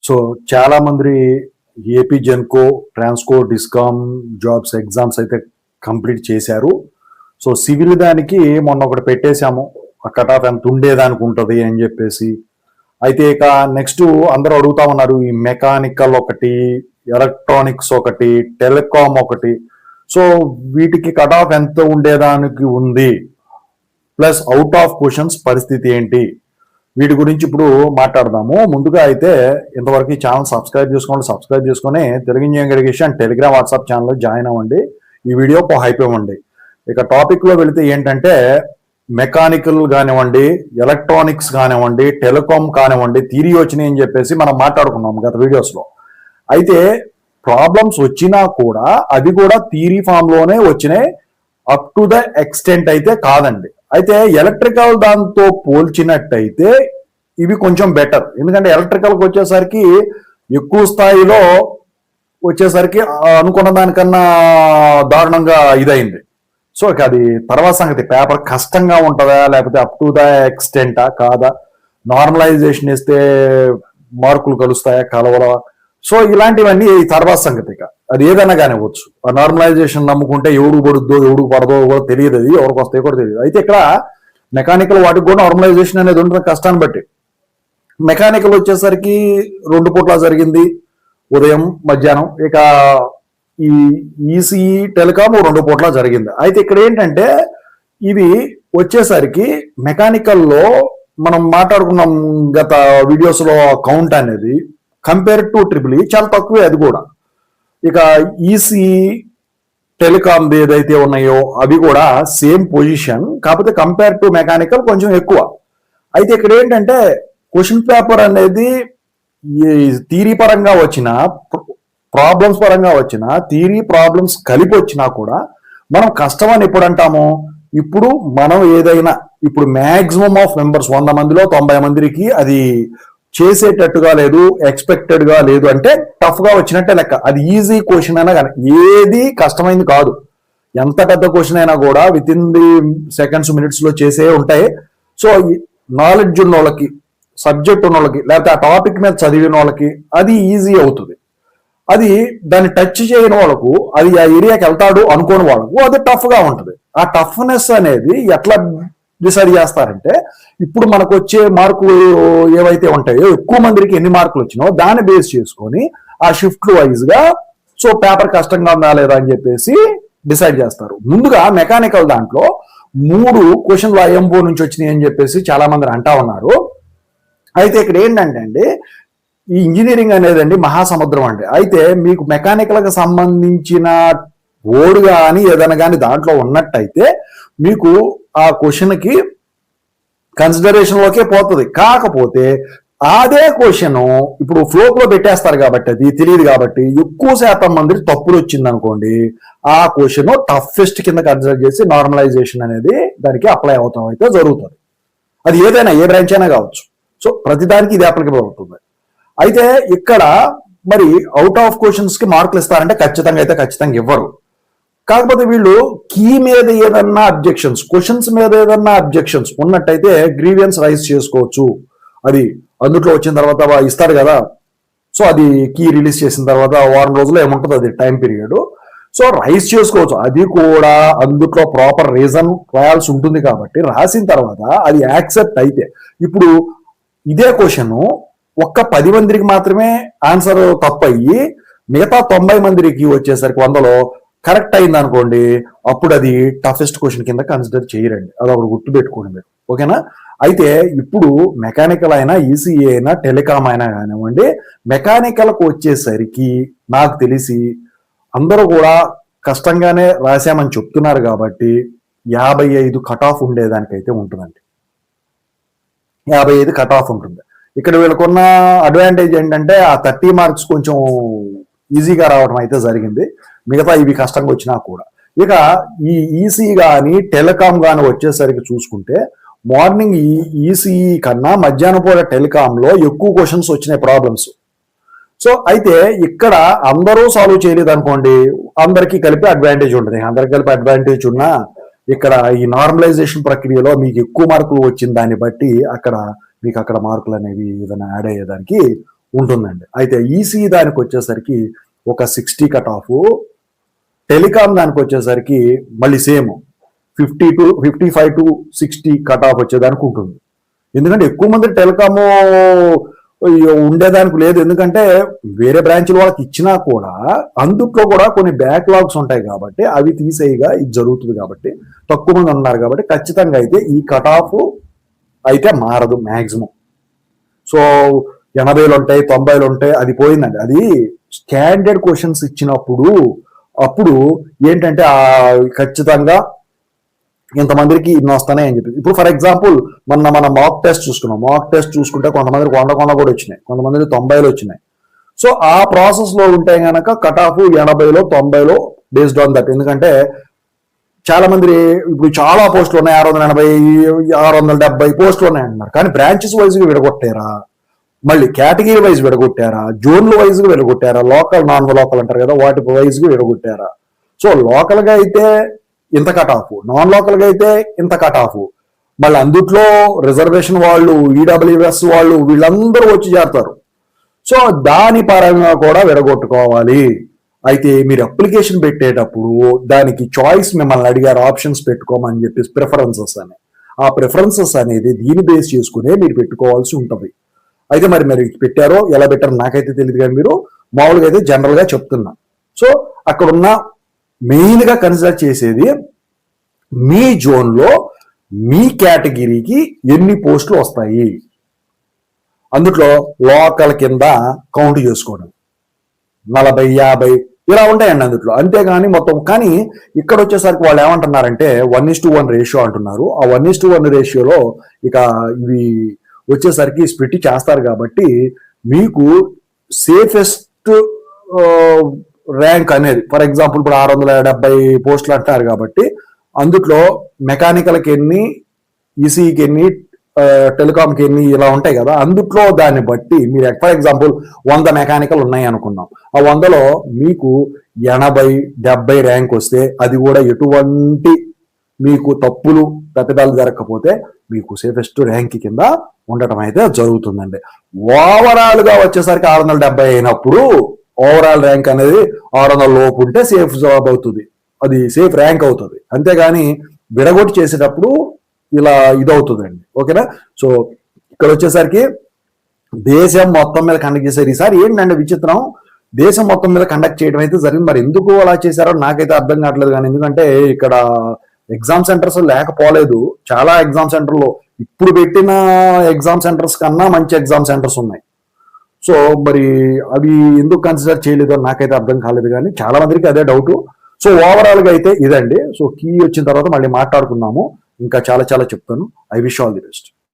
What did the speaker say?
So చాలా మంది AP Genco, Transco, discom jobs exams అయితే కంప్లీట్ చేశారు. సో సివిల్ దానికి మొన్న ఒకటి పెట్టేశాము, ఆ కట్ ఆఫ్ ఎంత ఉండేదానికి ఉంటుంది అని చెప్పేసి. అయితే ఇక నెక్స్ట్ అందరూ అడుగుతా ఉన్నారు, ఈ మెకానికల్ ఒకటి, ఎలక్ట్రానిక్స్ ఒకటి, టెలికామ్ ఒకటి. సో వీటికి కట్ ఆఫ్ ఎంత ఉండేదానికి ఉంది, ప్లస్ అవుట్ ఆఫ్ క్వశ్చన్స్ పరిస్థితి ఏంటి, వీటి గురించి ఇప్పుడు మాట్లాడదాము. ముందుగా అయితే ఇంతవరకు ఈ ఛానల్ సబ్స్క్రైబ్ చేసుకొని Telugu engineering education Telegram WhatsApp ఛానల్లో జాయిన్ అవ్వండి. ఈ వీడియోకి హైప్ ఇవ్వండి. ఇక టాపిక్ లో వెళితే ఏంటంటే, మెకానికల్ కానివ్వండి, ఎలక్ట్రానిక్స్ కానివ్వండి, టెలికామ్ కానివ్వండి, థియరీ వచ్చినాయి అని చెప్పేసి మనం మాట్లాడుకున్నాం గత వీడియోస్ లో. అయితే ప్రాబ్లమ్స్ వచ్చినా కూడా అది కూడా థియరీ ఫామ్ లోనే వచ్చినాయి, అప్ టు ద ఎక్స్టెంట్ అయితే కాదండి. అయితే ఎలక్ట్రికల్ దాంతో పోల్చినట్టయితే ఇవి కొంచెం బెటర్. ఎందుకంటే ఎలక్ట్రికల్కి వచ్చేసరికి ఎక్కువ స్థాయిలో వచ్చేసరికి అనుకున్న దానికన్నా దారుణంగా ఇదైంది. సో ఇక అది తర్వాత సంగతి. పేపర్ కష్టంగా ఉంటుందా లేకపోతే అప్ టు ద ఎక్స్టెంటా కాదా, నార్మలైజేషన్ ఇస్తే మార్కులు కలుస్తాయా కలవలా, సో ఇలాంటివన్నీ తర్వాత సంగతి. ఇక అది ఏదైనా కానివ్వచ్చు. ఆ నార్మలైజేషన్ నమ్ముకుంటే ఎవడు పడుద్దో ఎవడు పడదో కూడా తెలియదు, అది ఎవరికి వస్తాయో కూడా తెలియదు. అయితే ఇక్కడ మెకానికల్ వాటికి కూడా నార్మలైజేషన్ అనేది ఉంటుంది కష్టాన్ని బట్టి. మెకానికల్ వచ్చేసరికి 2 పూట్ల జరిగింది, ఉదయం మధ్యాహ్నం. ఇక ఈ ఈసీఈ టెలికామ్ 2 పూట్ల జరిగింది. అయితే ఇక్కడ ఏంటంటే ఇవి వచ్చేసరికి మెకానికల్లో మనం మాట్లాడుకున్నాం గత వీడియోస్ లో, కౌంట్ అనేది కంపేర్ టు ట్రిపుల్ ఈ చాలా తక్కువే అది కూడా. ఇక ఈసీ టెలికామ్ ఏదైతే ఉన్నాయో అవి కూడా సేమ్ పొజిషన్, కాకపోతే కంపేర్ టు మెకానికల్ కొంచెం ఎక్కువ. అయితే ఇక్కడ ఏంటంటే క్వశ్చన్ పేపర్ అనేది థియరీ పరంగా వచ్చిన, ప్రాబ్లమ్స్ పరంగా వచ్చిన, థియరీ ప్రాబ్లమ్స్ కలిపి వచ్చినా కూడా మనం కష్టం అని ఎప్పుడు అంటాము, ఇప్పుడు మనం ఏదైనా ఇప్పుడు మ్యాక్సిమం ఆఫ్ మెంబర్స్ 100 మందిలో 90 మందికి అది చేసేటట్టుగా లేదు, ఎక్స్పెక్టెడ్ గా లేదు అంటే టఫ్ గా వచ్చినట్టే లెక్క. అది ఈజీ క్వశ్చన్ అయినా కానీ ఏది కష్టమైంది కాదు. ఎంత పెద్ద క్వశ్చన్ అయినా కూడా with in the seconds minutes లో చేసే ఉంటాయి. సో నాలెడ్జ్ ఉన్న వాళ్ళకి, సబ్జెక్ట్ ఉన్న వాళ్ళకి, లేకపోతే ఆ టాపిక్ మీద చదివిన వాళ్ళకి అది ఈజీ అవుతుంది. అది దాన్ని టచ్ చేయని వాళ్ళకు, అది ఆ ఏరియాకి వెళ్తాడు అనుకోని వాళ్ళకు అది టఫ్ గా ఉంటుంది. ఆ టఫ్నెస్ అనేది ఎట్లా డిసైడ్ చేస్తారంటే, ఇప్పుడు మనకు వచ్చే మార్కులు ఏవైతే ఉంటాయో, ఎక్కువ మందికి ఎన్ని మార్కులు వచ్చినాయో దాన్ని బేస్ చేసుకొని ఆ షిఫ్ట్ వైజ్ గా సో పేపర్ కష్టంగా ఉందా లేదా అని చెప్పేసి డిసైడ్ చేస్తారు. ముందుగా మెకానికల్ దాంట్లో 3 క్వశ్చన్లు ఐఎంఓ నుంచి వచ్చినాయి అని చెప్పేసి చాలా మంది అంటా ఉన్నారు. అయితే ఇక్కడ ఏంటంటే అండి, ఈ ఇంజనీరింగ్ అనేది అండి మహాసముద్రం అండి. అయితే మీకు మెకానికల్కి సంబంధించిన ఓడ్ కానీ ఏదైనా కానీ దాంట్లో ఉన్నట్టయితే మీకు ఆ క్వశ్చన్కి కన్సిడరేషన్ లోకే పోతుంది. కాకపోతే అదే క్వశ్చన్ ఇప్పుడు ఫ్లోక్ లో పెట్టేస్తారు కాబట్టి అది తెలియదు కాబట్టి ఎక్కువ శాతం మంది తప్పులు వచ్చింది అనుకోండి, ఆ క్వశ్చన్ టఫెస్ట్ కింద కన్సిడర్ చేసి నార్మలైజేషన్ అనేది దానికి అప్లై అవుతాం అయితే జరుగుతుంది. అది ఏదైనా ఏ బ్రాంచ్ అయినా కావచ్చు. సో ప్రతిదానికి ఇది అప్లికబుల్ అవుతుంది. అయితే ఇక్కడ మరి అవుట్ ఆఫ్ క్వశ్చన్స్ కి మార్కులు ఇస్తారంటే ఖచ్చితంగా ఇవ్వరు. కాకపోతే వీళ్ళు కీ మీద ఏదన్నా అబ్జెక్షన్స్, క్వశ్చన్స్ మీద ఏదన్నా అబ్జెక్షన్స్ ఉన్నట్టయితే గ్రీవియన్స్ రైజ్ చేసుకోవచ్చు. అది అందుట్లో వచ్చిన తర్వాత ఇస్తాడు కదా, సో అది కీ రిలీజ్ చేసిన తర్వాత వారం రోజులు ఏముంటుంది అది టైం పీరియడ్, సో రైజ్ చేసుకోవచ్చు. అది కూడా అందుట్లో ప్రాపర్ రీజన్ రాయాల్సి ఉంటుంది కాబట్టి రాసిన తర్వాత అది యాక్సెప్ట్ అయితే, ఇప్పుడు ఇదే క్వశ్చన్ ఒక్క 10 మందికి మాత్రమే ఆన్సర్ తప్పయ్యి మిగతా 90 మందికి వచ్చేసరికి 100లో కరెక్ట్ అయింది అనుకోండి, అప్పుడు అది టఫెస్ట్ క్వశ్చన్ కింద కన్సిడర్ చేయరండి. అది ఒకటి గుర్తు పెట్టుకోండి మీరు, ఓకేనా. అయితే ఇప్పుడు మెకానికల్ అయినా, ఈసీఏ అయినా, టెలికామ్ అయినా కానివ్వండి, మెకానికల్కి వచ్చేసరికి నాకు తెలిసి అందరూ కూడా కష్టంగానే రాశామని చెప్తున్నారు కాబట్టి 55 కట్ ఆఫ్ ఉండేదానికైతే ఉంటుందండి. 55 కట్ ఆఫ్ ఉంటుంది. ఇక్కడ వీళ్ళకున్న అడ్వాంటేజ్ ఏంటంటే ఆ 30 మార్క్స్ కొంచెం ఈజీగా రావడం అయితే జరిగింది, మిగతా ఇవి కష్టంగా వచ్చినా కూడా. ఇక ఈ ఈసీ కానీ టెలికామ్ కానీ వచ్చేసరికి చూసుకుంటే మార్నింగ్ ఈసీఈ కన్నా మధ్యాహ్నం పూట టెలికామ్ లో ఎక్కువ క్వశ్చన్స్ వచ్చినాయి ప్రాబ్లమ్స్. సో అయితే ఇక్కడ అందరూ సాల్వ్ చేయలేదు అనుకోండి, అందరికీ కలిపి అడ్వాంటేజ్ ఉంటుంది. అందరికి కలిపి అడ్వాంటేజ్ ఉన్నా ఇక్కడ ఈ నార్మలైజేషన్ ప్రక్రియలో మీకు ఎక్కువ మార్కులు వచ్చిన దాన్ని బట్టి అక్కడ మీకు అక్కడ మార్కులు అనేవి ఏదైనా యాడ్ అయ్యేదానికి ఉంటుందండి. అయితే ఈసీ దానికి వచ్చేసరికి ఒక 60 కట్ ఆఫ్, టెలికాం దానికి వచ్చేసరికి మళ్ళీ సేమ్ 55 to 60 కట్ ఆఫ్ వచ్చేదానికి ఉంటుంది. ఎందుకంటే ఎక్కువ మంది టెలికాము ఉండేదానికి లేదు, ఎందుకంటే వేరే బ్రాంచ్ల వాళ్ళకి ఇచ్చినా కూడా అందుట్లో కూడా కొన్ని బ్యాక్లాగ్స్ ఉంటాయి కాబట్టి అవి తీసేయగా ఇది జరుగుతుంది కాబట్టి తక్కువ మంది ఉన్నారు కాబట్టి ఖచ్చితంగా అయితే ఈ కట్ ఆఫ్ అయితే మారదు మ్యాక్సిమం. సో 80 ఉంటాయి, 90 ఉంటాయి, అది పోయిందండి. అది స్టాండర్డ్ క్వశ్చన్స్ ఇచ్చినప్పుడు అప్పుడు ఏంటంటే ఖచ్చితంగా ఇంతమందికి ఇన్ని వస్తానే అని చెప్పి. ఇప్పుడు ఫర్ ఎగ్జాంపుల్ మన మాక్ టెస్ట్ చూసుకున్నాం. మాక్ టెస్ట్ చూసుకుంటే కొంతమందికి 100 కూడా వచ్చినాయి, కొంతమందికి 90 వచ్చినాయి. సో ఆ ప్రాసెస్ లో ఉంటే గనక కట్ ఆఫ్ 80లో 90లో బేస్డ్ ఆన్ దట్. ఎందుకంటే చాలా మంది ఇప్పుడు చాలా పోస్టులు ఉన్నాయి, 680 670 పోస్టులు ఉన్నాయి అంటున్నారు, కానీ బ్రాంచెస్ వైజ్ గా విడగొట్టారా, మళ్ళీ కేటగిరీ వైజ్ విడగొట్టారా, జోన్ల వైజ్ గా విడగొట్టారా, లోకల్ నాన్ లోకల్ అంటారు కదా వాటి వైజ్ గా విడగొట్టారా. సో లోకల్ గా అయితే ఇంత కట్ ఆఫ్, నాన్ లోకల్ గా అయితే ఇంత కట్ ఆఫ్, మళ్ళీ అందుట్లో రిజర్వేషన్ వాళ్ళు, ఈడబ్ల్యూఎస్ వాళ్ళు వీళ్ళందరూ వచ్చి చేరతారు. సో దాని పరంగా కూడా విడగొట్టుకోవాలి. అయితే మీరు అప్లికేషన్ పెట్టేటప్పుడు దానికి చాయిస్ మిమ్మల్ని అడిగారు, ఆప్షన్స్ పెట్టుకోమని చెప్పేసి ప్రిఫరెన్సెస్ అని. ఆ ప్రిఫరెన్సెస్ అనేది దీన్ని బేస్ చేసుకునే మీరు పెట్టుకోవాల్సి ఉంటుంది. అయితే మరి పెట్టారో ఎలా పెట్టారో నాకైతే తెలియదు, కానీ మీరు మామూలుగా అయితే జనరల్ గా చెప్తున్నా. సో అక్కడ ఉన్న మెయిన్ గా కన్సిడర్ చేసేది మీ జోన్లో మీ కేటగిరీకి ఎన్ని పోస్టులు వస్తాయి, అందుట్లో లోకల్ కింద కౌంట్ చేసుకోవడం 40 50 ఇలా ఉంటాయండి అందుట్లో. అంతేగాని మొత్తం, కానీ ఇక్కడ వచ్చేసరికి వాళ్ళు ఏమంటున్నారంటే 1:1 రేషియో అంటున్నారు. ఆ 1:1 రేషియోలో ఇక ఇవి వచ్చేసరికి స్ప్లిట్ చేస్తారు కాబట్టి మీకు సేఫెస్ట్ ర్యాంక్ అనేది, ఫర్ ఎగ్జాంపుల్ ఇప్పుడు 670 పోస్టులు అంటారు కాబట్టి అందుట్లో మెకానికల్కి ఎన్ని, ఈసీకి ఎన్ని, టెలికాంకి ఎన్ని ఇలా ఉంటాయి కదా. అందుట్లో దాన్ని బట్టి మీరు ఫర్ ఎగ్జాంపుల్ 100 మెకానికల్ ఉన్నాయి అనుకున్నాం, ఆ 100లో మీకు 80-70 ర్యాంక్ వస్తే, అది కూడా ఎటువంటి మీకు తప్పులు తప్పిదాలు జరగకపోతే మీకు సేఫెస్ట్ ర్యాంక్ కింద ఉండటం అయితే జరుగుతుందండి. ఓవరాల్ గా వచ్చేసరికి 670 అయినప్పుడు ఓవరాల్ ర్యాంక్ అనేది 600 లోపు ఉంటే సేఫ్ జాబ్ అవుతుంది, అది సేఫ్ ర్యాంక్ అవుతుంది. అంతేగాని విడగొట్టి చేసేటప్పుడు ఇలా ఇదవుతుందండి. ఓకేనా. సో ఇక్కడ వచ్చేసరికి దేశం మొత్తం మీద కండక్ట్ చేశారు. ఈసారి ఏంటంటే విచిత్రం, దేశం మొత్తం మీద కండక్ట్ చేయడం అయితే జరిగింది. మరి ఎందుకు అలా చేశారో నాకైతే అర్థం కావట్లేదు. కానీ ఎందుకంటే ఇక్కడ ఎగ్జామ్ సెంటర్స్ లేకపోలేదు, చాలా ఎగ్జామ్ సెంటర్లో ఇప్పుడు పెట్టిన ఎగ్జామ్ సెంటర్స్ కన్నా మంచి ఎగ్జామ్ సెంటర్స్ ఉన్నాయి. సో మరి అవి ఎందుకు కన్సిడర్ చేయలేదో నాకైతే అర్థం కాలేదు, కానీ చాలా మందికి అదే డౌట్. సో ఓవరాల్ గా అయితే ఇదండి. సో కీ వచ్చిన తర్వాత మళ్ళీ మాట్లాడుకుందాము, ఇంకా చాలా చాలా చెప్తాను. I wish all the best.